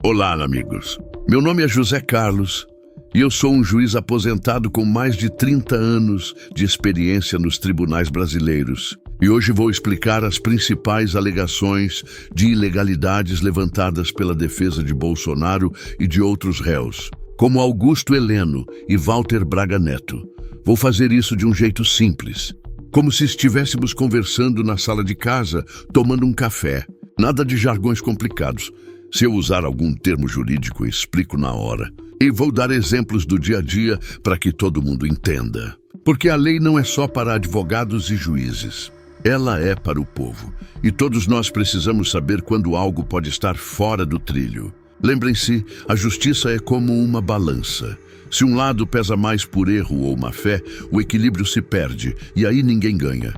Olá, amigos. Meu nome é José Carlos e eu sou um juiz aposentado com mais de 30 anos de experiência nos tribunais brasileiros. E hoje vou explicar as principais alegações de ilegalidades levantadas pela defesa de Bolsonaro e de outros réus, como Augusto Heleno e Walter Braga Neto. Vou fazer isso de um jeito simples, como se estivéssemos conversando na sala de casa, tomando um café. Nada de jargões complicados. Se eu usar algum termo jurídico, explico na hora. E vou dar exemplos do dia a dia para que todo mundo entenda. Porque a lei não é só para advogados e juízes. Ela é para o povo. E todos nós precisamos saber quando algo pode estar fora do trilho. Lembrem-se, a justiça é como uma balança. Se um lado pesa mais por erro ou má fé, o equilíbrio se perde e aí ninguém ganha.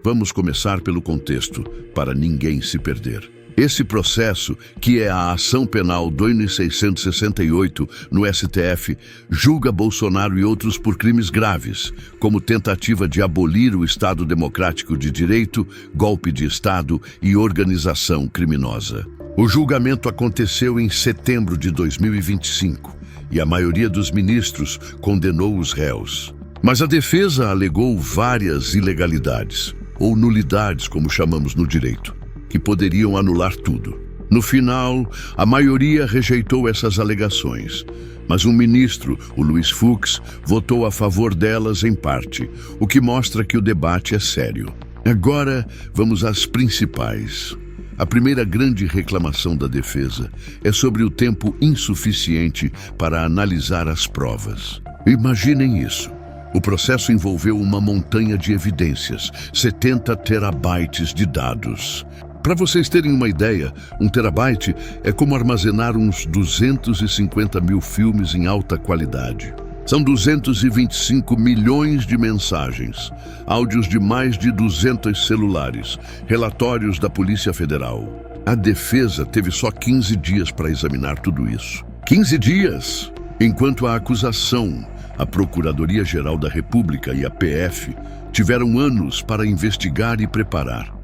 Vamos começar pelo contexto, para ninguém se perder. Esse processo, que é a ação penal 2668 no STF, julga Bolsonaro e outros por crimes graves, como tentativa de abolir o Estado Democrático de Direito, golpe de Estado e organização criminosa. O julgamento aconteceu em setembro de 2025 e a maioria dos ministros condenou os réus. Mas a defesa alegou várias ilegalidades, ou nulidades, como chamamos no direito, que poderiam anular tudo. No final, a maioria rejeitou essas alegações, mas um ministro, o Luiz Fux, votou a favor delas em parte, o que mostra que o debate é sério. Agora, vamos às principais. A primeira grande reclamação da defesa é sobre o tempo insuficiente para analisar as provas. Imaginem isso. O processo envolveu uma montanha de evidências, 70 terabytes de dados. Para vocês terem uma ideia, 1 terabyte é como armazenar uns 250 mil filmes em alta qualidade. São 225 milhões de mensagens, áudios de mais de 200 celulares, relatórios da Polícia Federal. A defesa teve só 15 dias para examinar tudo isso. 15 dias! Enquanto a acusação, a Procuradoria-Geral da República e a PF tiveram anos para investigar e preparar.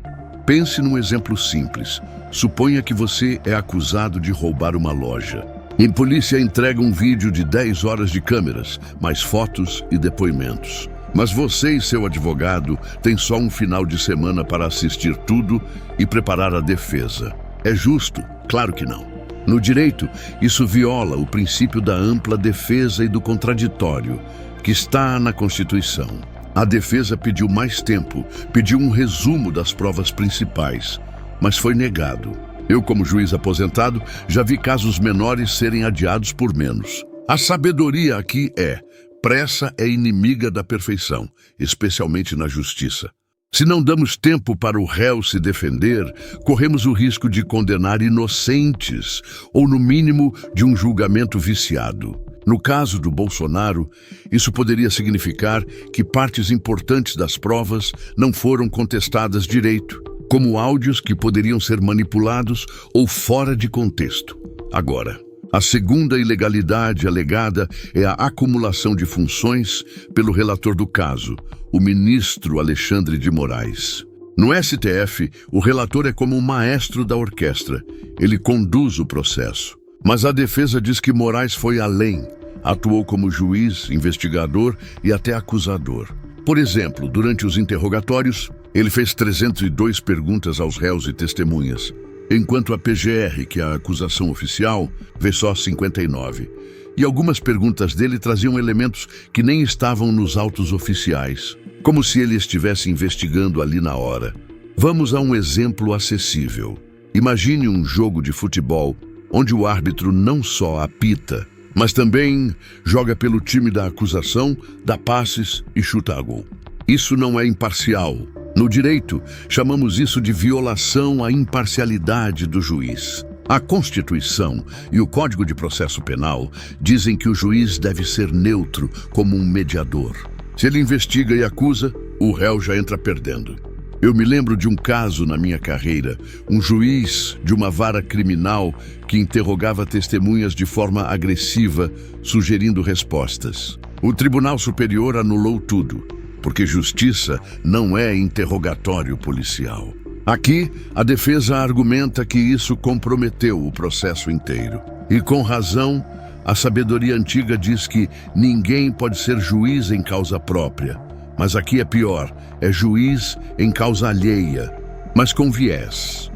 Pense num exemplo simples. Suponha que você é acusado de roubar uma loja. A polícia entrega um vídeo de 10 horas de câmeras, mais fotos e depoimentos. Mas você e seu advogado têm só um final de semana para assistir tudo e preparar a defesa. É justo? Claro que não. No direito, isso viola o princípio da ampla defesa e do contraditório, que está na Constituição. A defesa pediu mais tempo, pediu um resumo das provas principais, mas foi negado. Eu, como juiz aposentado, já vi casos menores serem adiados por menos. A sabedoria aqui é: pressa é inimiga da perfeição, especialmente na justiça. Se não damos tempo para o réu se defender, corremos o risco de condenar inocentes, ou no mínimo de um julgamento viciado. No caso do Bolsonaro, isso poderia significar que partes importantes das provas não foram contestadas direito, como áudios que poderiam ser manipulados ou fora de contexto. Agora, a segunda ilegalidade alegada é a acumulação de funções pelo relator do caso, o ministro Alexandre de Moraes. No STF, o relator é como um maestro da orquestra. Ele conduz o processo. Mas a defesa diz que Moraes foi além, atuou como juiz, investigador e até acusador. Por exemplo, durante os interrogatórios, ele fez 302 perguntas aos réus e testemunhas, enquanto a PGR, que é a acusação oficial, fez só 59. E algumas perguntas dele traziam elementos que nem estavam nos autos oficiais, como se ele estivesse investigando ali na hora. Vamos a um exemplo acessível. Imagine um jogo de futebol onde o árbitro não só apita, mas também joga pelo time da acusação, dá passes e chuta a gol. Isso não é imparcial. No direito, chamamos isso de violação à imparcialidade do juiz. A Constituição e o Código de Processo Penal dizem que o juiz deve ser neutro, como um mediador. Se ele investiga e acusa, o réu já entra perdendo. Eu me lembro de um caso na minha carreira, um juiz de uma vara criminal que interrogava testemunhas de forma agressiva, sugerindo respostas. O Tribunal Superior anulou tudo, porque justiça não é interrogatório policial. Aqui, a defesa argumenta que isso comprometeu o processo inteiro. E com razão, a sabedoria antiga diz que ninguém pode ser juiz em causa própria. Mas aqui é pior, é juiz em causa alheia, mas com viés.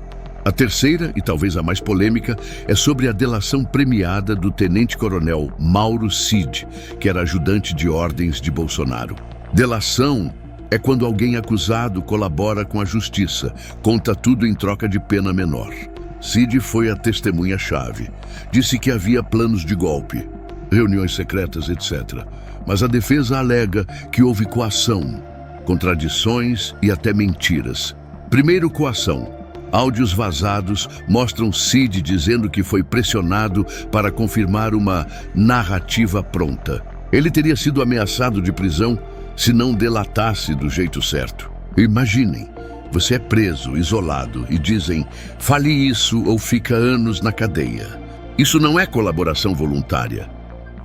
A terceira, e talvez a mais polêmica, é sobre a delação premiada do tenente-coronel Mauro Cid, que era ajudante de ordens de Bolsonaro. Delação é quando alguém acusado colabora com a justiça, conta tudo em troca de pena menor. Cid foi a testemunha-chave. Disse que havia planos de golpe, reuniões secretas, etc. Mas a defesa alega que houve coação, contradições e até mentiras. Primeiro, coação. Áudios vazados mostram Cid dizendo que foi pressionado para confirmar uma narrativa pronta. Ele teria sido ameaçado de prisão se não delatasse do jeito certo. Imaginem, você é preso, isolado, e dizem, fale isso ou fica anos na cadeia. Isso não é colaboração voluntária,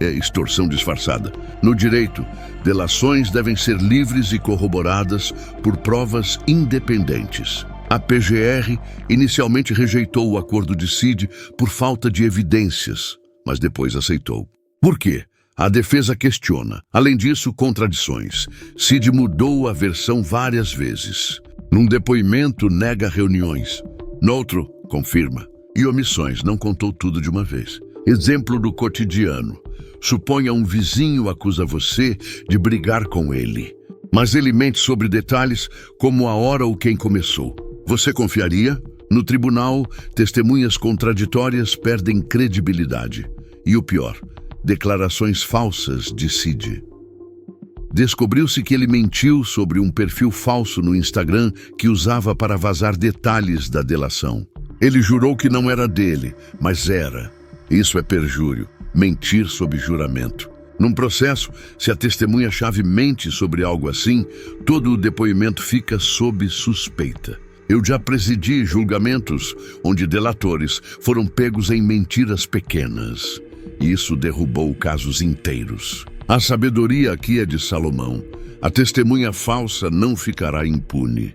é extorsão disfarçada. No direito, delações devem ser livres e corroboradas por provas independentes. A PGR inicialmente rejeitou o acordo de Cid por falta de evidências, mas depois aceitou. Por quê? A defesa questiona. Além disso, contradições. Cid mudou a versão várias vezes. Num depoimento, nega reuniões. Noutro, confirma. E omissões, não contou tudo de uma vez. Exemplo do cotidiano. Suponha um vizinho acusa você de brigar com ele. Mas ele mente sobre detalhes como a hora ou quem começou. Você confiaria? No tribunal, testemunhas contraditórias perdem credibilidade. E o pior, declarações falsas de Cid. Descobriu-se que ele mentiu sobre um perfil falso no Instagram que usava para vazar detalhes da delação. Ele jurou que não era dele, mas era. Isso é perjúrio, mentir sob juramento. Num processo, se a testemunha-chave mente sobre algo assim, todo o depoimento fica sob suspeita. Eu já presidi julgamentos onde delatores foram pegos em mentiras pequenas. Isso derrubou casos inteiros. A sabedoria aqui é de Salomão. A testemunha falsa não ficará impune.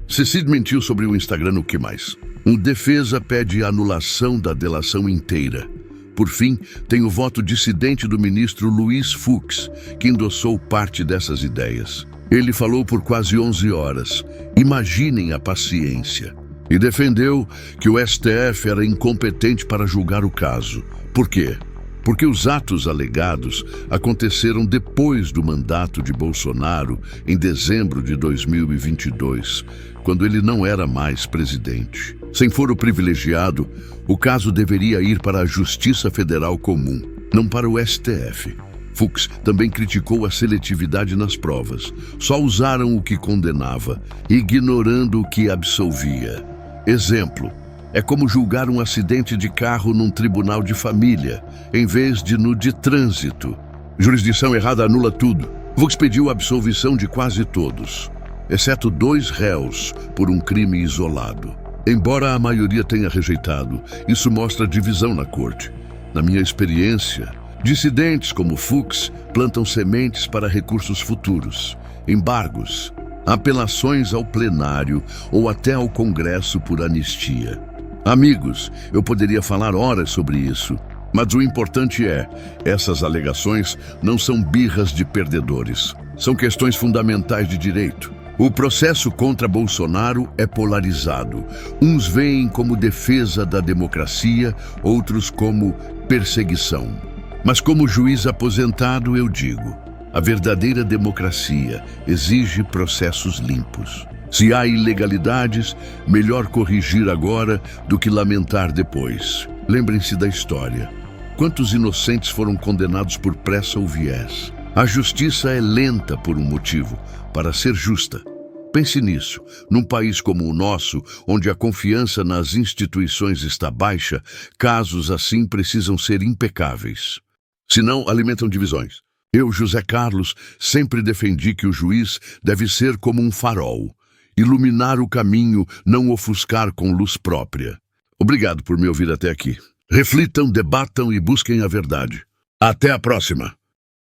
Se Cid mentiu sobre o Instagram, o que mais? Um defesa pede anulação da delação inteira. Por fim, tem o voto dissidente do ministro Luiz Fux, que endossou parte dessas ideias. Ele falou por quase 11 horas. Imaginem a paciência. E defendeu que o STF era incompetente para julgar o caso. Por quê? Porque os atos alegados aconteceram depois do mandato de Bolsonaro, em dezembro de 2022, quando ele não era mais presidente. Sem foro privilegiado, o caso deveria ir para a Justiça Federal Comum, não para o STF. Fux também criticou a seletividade nas provas. Só usaram o que condenava, ignorando o que absolvia. Exemplo. É como julgar um acidente de carro num tribunal de família, em vez de no de trânsito. Jurisdição errada anula tudo. Fux pediu a absolvição de quase todos, exceto 2 réus por um crime isolado. Embora a maioria tenha rejeitado, isso mostra divisão na corte. Na minha experiência, dissidentes como Fux plantam sementes para recursos futuros, embargos, apelações ao plenário ou até ao Congresso por anistia. Amigos, eu poderia falar horas sobre isso, mas o importante é, essas alegações não são birras de perdedores. São questões fundamentais de direito. O processo contra Bolsonaro é polarizado. Uns veem como defesa da democracia, outros como perseguição. Mas como juiz aposentado, eu digo, a verdadeira democracia exige processos limpos. Se há ilegalidades, melhor corrigir agora do que lamentar depois. Lembrem-se da história. Quantos inocentes foram condenados por pressa ou viés? A justiça é lenta por um motivo, para ser justa. Pense nisso. Num país como o nosso, onde a confiança nas instituições está baixa, casos assim precisam ser impecáveis. Senão, alimentam divisões. Eu, José Carlos, sempre defendi que o juiz deve ser como um farol. Iluminar o caminho, não ofuscar com luz própria. Obrigado por me ouvir até aqui. Reflitam, debatam e busquem a verdade. Até a próxima!